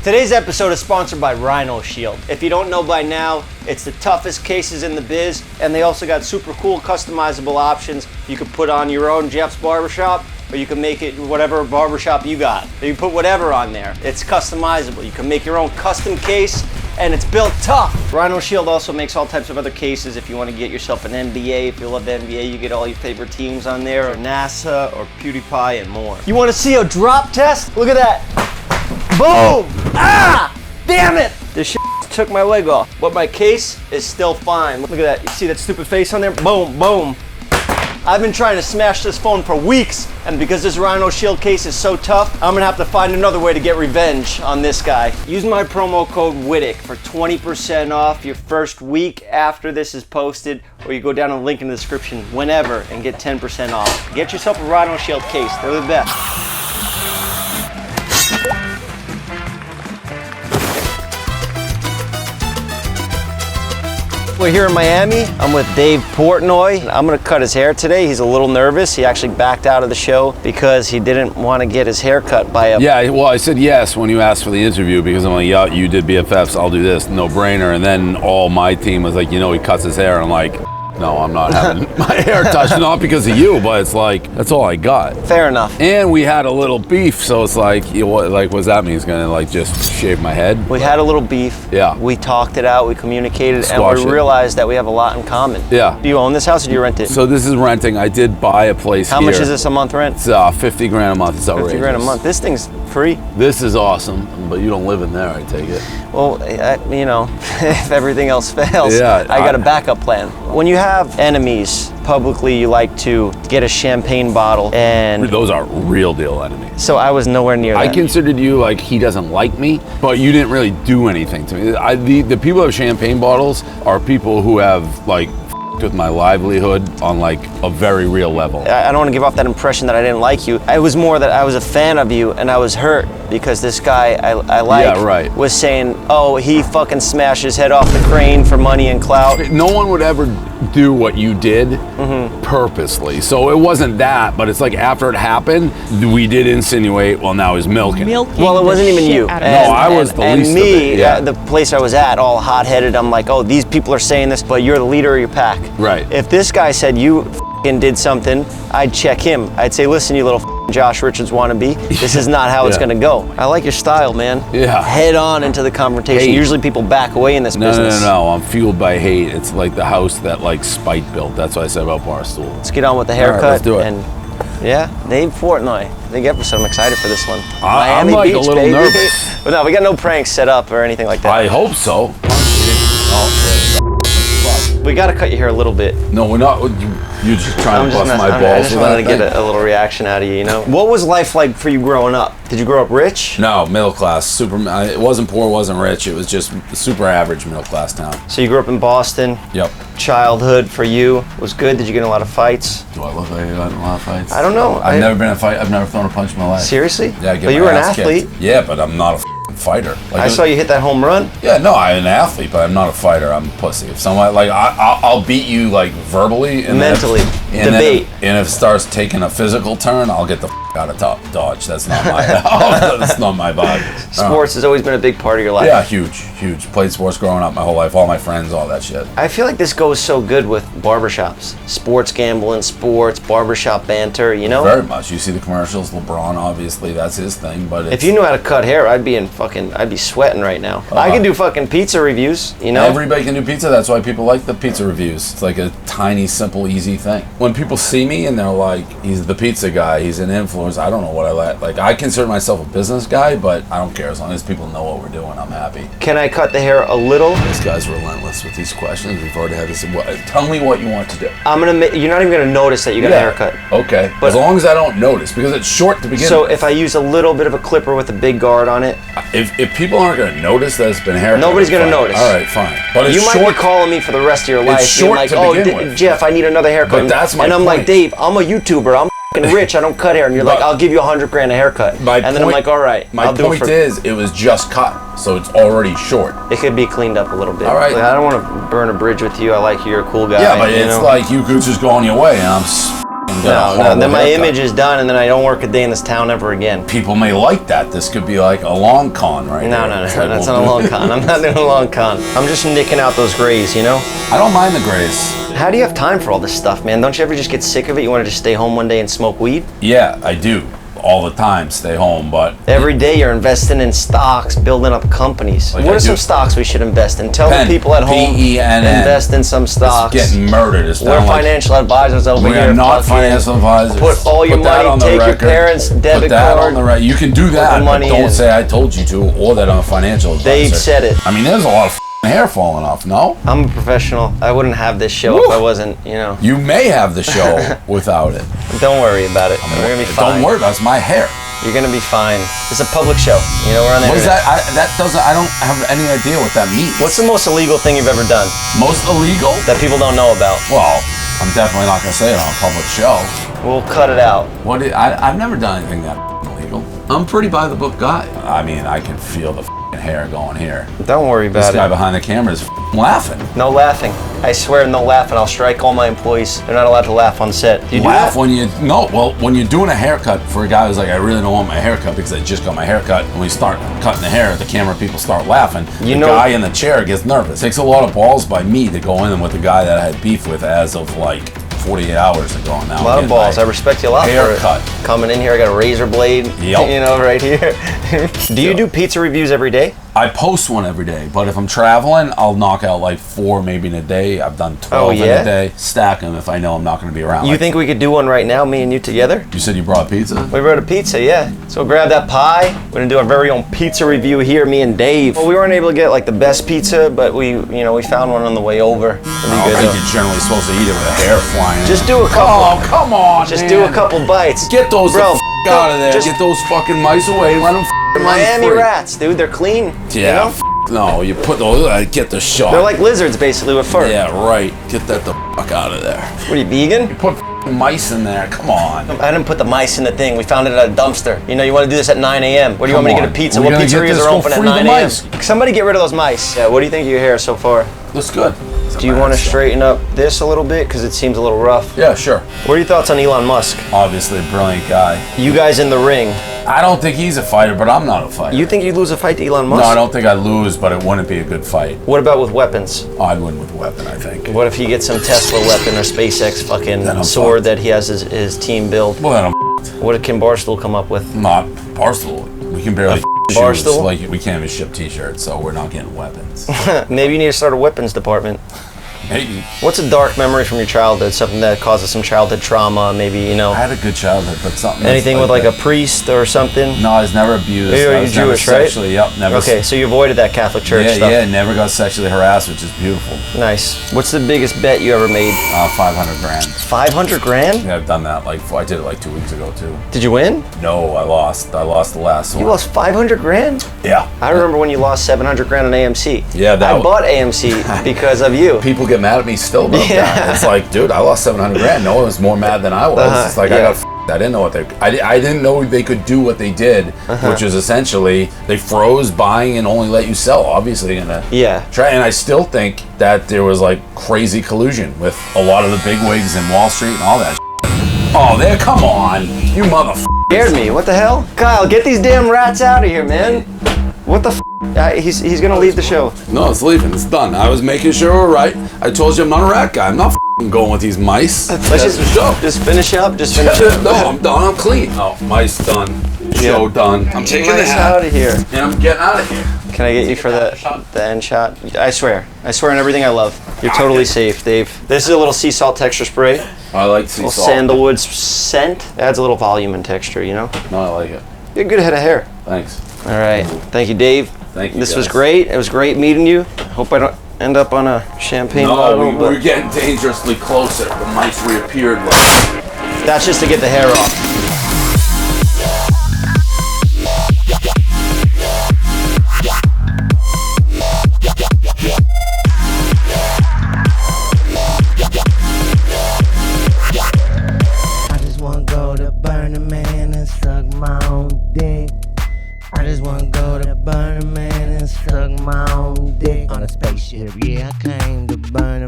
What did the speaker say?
Today's episode is sponsored by Rhino Shield. If you don't know by now, it's the toughest cases in the biz, and they also got super cool customizable options. You can put on your own Jeff's Barbershop, or you can make it whatever barbershop you got. You can put whatever on there. It's customizable. You can make your own custom case, and it's built tough. Rhino Shield also makes all types of other cases. If you want to get yourself an NBA, if you love the NBA, you get all your favorite teams on there, or NASA, or PewDiePie, and more. You want to see a drop test? Look at that. Boom! Ah! Damn it! This shit took my leg off, but my case is still fine. Look at that. You see that stupid face on there? Boom, boom. I've been trying to smash this phone for weeks, and because this Rhino Shield case is so tough, I'm gonna have to find another way to get revenge on this guy. Use my promo code Wittek for 20% off your first week after this is posted, or you go down the link in the description whenever and get 10% off. Get yourself a Rhino Shield case. They're the best. We're here in Miami. I'm with Dave Portnoy. I'm gonna cut his hair today. He's a little nervous. He actually backed out of the show because he didn't want to get his hair cut by a... Yeah, well, I said yes when you asked for the interview because I'm like, yeah, you did BFFs, I'll do this, no brainer. And then all my team was like, you know, he cuts his hair. And I'm like, no, I'm not having my hair touched, not because of you, but it's like, that's all I got. Fair enough. And we had a little beef, so it's like, what does that mean? He's gonna like just shave my head? We had a little beef. Yeah. We talked it out, we communicated, Squash and we it. realized that we have a lot in common. Yeah. Do you own this house or do you rent it? So this is renting. I did buy a place How here. much is this a month rent? It's 50 grand a month. It's outrageous. 50 grand a month. This thing's free. This is awesome, but you don't live in there, I take it. Well, you know, if everything else fails, Yeah, I got a backup plan. When you have enemies, publicly you like to get a champagne bottle and... Those are real deal enemies. So I was nowhere near that. I considered you like he doesn't like me, but you didn't really do anything to me. The people who have champagne bottles are people who have like with my livelihood on like a very real level. I don't want to give off that impression that I didn't like you. It was more that I was a fan of you and I was hurt because this guy I like Yeah, right. was saying, oh, he fucking smashed his head off the crane for money and clout. No one would ever do what you did purposely. So it wasn't that, but it's like after it happened, we did insinuate, well, now he's milking. Well, it wasn't even you. No, I was the least of it. And me, yeah. the place I was at, all hot-headed, I'm like, oh, these people are saying this, but you're the leader of your pack. Right. If this guy said you f***ing did something, I'd check him. I'd say, listen, you little f***ing Josh Richards wannabe, this is not how it's gonna go. I like your style, man. Yeah. Head on into the confrontation. Hate. Usually people back away in this business. No, I'm fueled by hate. It's like the house that like Spite built. That's what I said about Barstool. Let's get on with the haircut. All right, let's do it. And yeah, Dave Portnoy. Big episode. I'm excited for this one. I'm Miami like Beach, a little baby. nervous. But no, we got no pranks set up or anything like that. I hope so. We gotta cut your hair a little bit. No, we're not. You're just trying to bust my balls. I just wanted to get a little reaction out of you, you know? What was life like for you growing up? Did you grow up rich? No, middle class. Super. It wasn't poor, wasn't rich. It was just super average middle class town. So you grew up in Boston. Yep. Childhood for you was good. Did you get in a lot of fights? Do I look like I got in a lot of fights? I don't know. I've never been in a fight. I've never thrown a punch in my life. Seriously? Yeah, I get but you my were an ass athlete. kicked. Yeah, but I'm not a fighter. Like, I saw you hit that home run. Yeah, no, I'm an athlete, but I'm not a fighter. I'm a pussy. If someone like I'll beat you like verbally and mentally. Debate. And if it starts taking a physical turn, I'll get the out of dodge. That's not my. That's not my vibe. Sports has always been a big part of your life. Yeah, huge. Played sports growing up my whole life. All my friends, all that shit. I feel like this goes so good with barbershops. Sports gambling, sports, barbershop banter, you know? Very much. You see the commercials, LeBron, obviously, that's his thing, but if you knew how to cut hair, I'd be sweating right now. I can do fucking pizza reviews, you know? Everybody can do pizza. That's why people like the pizza reviews. It's like a tiny, simple, easy thing. When people see me and they're like, he's the pizza guy, he's an influencer, I don't know what I like. Like, I consider myself a business guy, but I don't care. As long as people know what we're doing, I'm happy. Can I cut the hair a little? This guy's relentless with these questions. We've already had this. Tell me what you want to do. You're not even gonna notice that you got a haircut. Okay. But as long as I don't notice, because it's short to begin with. So if I use a little bit of a clipper with a big guard on it, if people aren't gonna notice that it's been a haircut, nobody's gonna notice. All right, fine. But it's you might short. be calling me for the rest of your life. It's short like, to begin with. Jeff, I need another haircut. But that's my And I'm point. like, Dave, I'm a YouTuber. I'm f***ing rich. I don't cut hair. And you're like, I'll give you $100 grand a haircut. And then I'm like, all right. My point is, it was just cut, so it's already short. It could be cleaned up a little bit. All right. Like, I don't want to burn a bridge with you. I like you're a cool guy. Yeah, but it's like you could just go on your way, and I'm No. Then my image is done, and then I don't work a day in this town ever again. People may like that. This could be like a long con, right? No. That's not a long con. I'm not doing a long con. I'm just nicking out those grays, you know? I don't mind the grays. How do you have time for all this stuff, man? Don't you ever just get sick of it? You want to just stay home one day and smoke weed? Yeah, I do. All the time, stay home, but every day you're investing in stocks, building up companies. Like what are some stocks we should invest in? Tell the people at home, invest in some stocks. It's getting murdered. We're financial advisors over here. We're not financial advisors. Put all your money, take your parents' debit card. On the record. You can do that, but don't say I told you to, or that I'm a financial advisor. Dave said it. I mean, there's a lot of hair falling off, no? I'm a professional. I wouldn't have this show if I wasn't, you know. You may have the show without it. Don't worry about it. We're going to be fine. Don't worry about it. It's my hair. You're gonna be fine. It's a public show. You know, we're on the What is that? I don't have any idea what that means. What's the most illegal thing you've ever done? Most illegal? That people don't know about. Well, I'm definitely not gonna say it on a public show. We'll cut it out. I've never done anything that illegal. I'm a pretty by the book guy. I mean, I can feel the hair going here. Don't worry about it. This guy behind the camera is laughing. No laughing. I swear, no laughing. I'll strike all my employees. They're not allowed to laugh on set. Do you laugh do that? When you're doing a haircut for a guy who's like, I really don't want my haircut because I just got my haircut. When we start cutting the hair, the camera people start laughing. The guy in the chair gets nervous. It takes a lot of balls by me to go in with the guy that I had beef with as of like 48 hours ago now. A lot of balls. I respect you a lot haircut. For coming in here. I got a razor blade, you know, right here. Do you do pizza reviews every day? I post one every day, but if I'm traveling, I'll knock out like 4 maybe in a day. I've done 12 in a day. Stack them if I know I'm not going to be around. You think we could do one right now, me and you together? You said you brought pizza? We brought a pizza, yeah. So grab that pie. We're going to do our very own pizza review here, me and Dave. Well, we weren't able to get like the best pizza, but we found one on the way over. I think you're generally supposed to eat it with a hair flying. Just do a couple. Oh, come on, Just do a couple bites. Get those out of there. Get those fucking mice away. Let them Miami rats, dude. They're clean. Yeah. You know? No, you put those. Get the shot. They're like lizards, basically, with fur. Yeah, right. Get that the fuck out of there. What are you, vegan? You put mice in there. Come on. I didn't put the mice in the thing. We found it at a dumpster. You know, you want to do this at 9 a.m. What do you want me to get a pizza? What pizzerias are open at 9 a.m.? Somebody get rid of those mice. Yeah. What do you think of your hair so far? Looks good. Do you want to straighten up this a little bit? Because it seems a little rough. Yeah, sure. What are your thoughts on Elon Musk? Obviously a brilliant guy. You guys in the ring. I don't think he's a fighter, but I'm not a fighter. You think you'd lose a fight to Elon Musk? No, I don't think I'd lose, but it wouldn't be a good fight. What about with weapons? Oh, I'd win with a weapon, I think. What if he gets some Tesla weapon or SpaceX fucking sword that he has his team build? Well, then I'm What can Barstool come up with? Not Barstool. We can barely Barstool? Like, we can't even ship t-shirts, so we're not getting weapons. Maybe you need to start a weapons department. Maybe. What's a dark memory from your childhood? Something that causes some childhood trauma, maybe, you know? I had a good childhood, but something... Anything with like a priest or something? No, I was never abused. You're Jewish, right? Yep, never. Okay, so you avoided that Catholic Church stuff. Yeah, never got sexually harassed, which is beautiful. Nice. What's the biggest bet you ever made? 500 grand. 500 grand? Yeah, I've done that. I did it like 2 weeks ago, too. Did you win? No, I lost. I lost the last one. You lost 500 grand? Yeah. I remember when you lost 700 grand on AMC. Yeah, I bought AMC because of you. People get mad at me still about that. It's like, dude, I lost 700 grand. No one was more mad than I was. It's like, I didn't know what I didn't know they could do what they did, which is essentially they froze buying and only let you sell, obviously. And I still think that there was like crazy collusion with a lot of the big wigs in Wall Street and all that. Oh, come on, you motherfucker! Scared me. What the hell, Kyle? Get these damn rats out of here, man. What the? He's gonna leave the show. No, it's leaving. It's done. I was making sure we're right. I told you I'm not a rat guy. I'm not going with these mice. Let's just finish up. Just finish up. No, I'm done. I'm clean. Oh, mice done. Show done. I'm taking the hat out of here. And I'm getting out of here. Can I get you for the end shot? I swear on everything I love. You're totally safe, Dave. This is a little sea salt texture spray. I like sea salt. Sandalwood scent. Adds a little volume and texture, you know? No, I like it. You have a good head of hair. Thanks. All right. Thank you, Dave. Thank you. This was great. It was great meeting you. Hope I don't end up on a champagne bottle. No, we're getting dangerously closer. The mice reappeared. That's just to get the hair off. I just wanna go to Burning Man and suck my own dick on a spaceship. Yeah, I came to Burning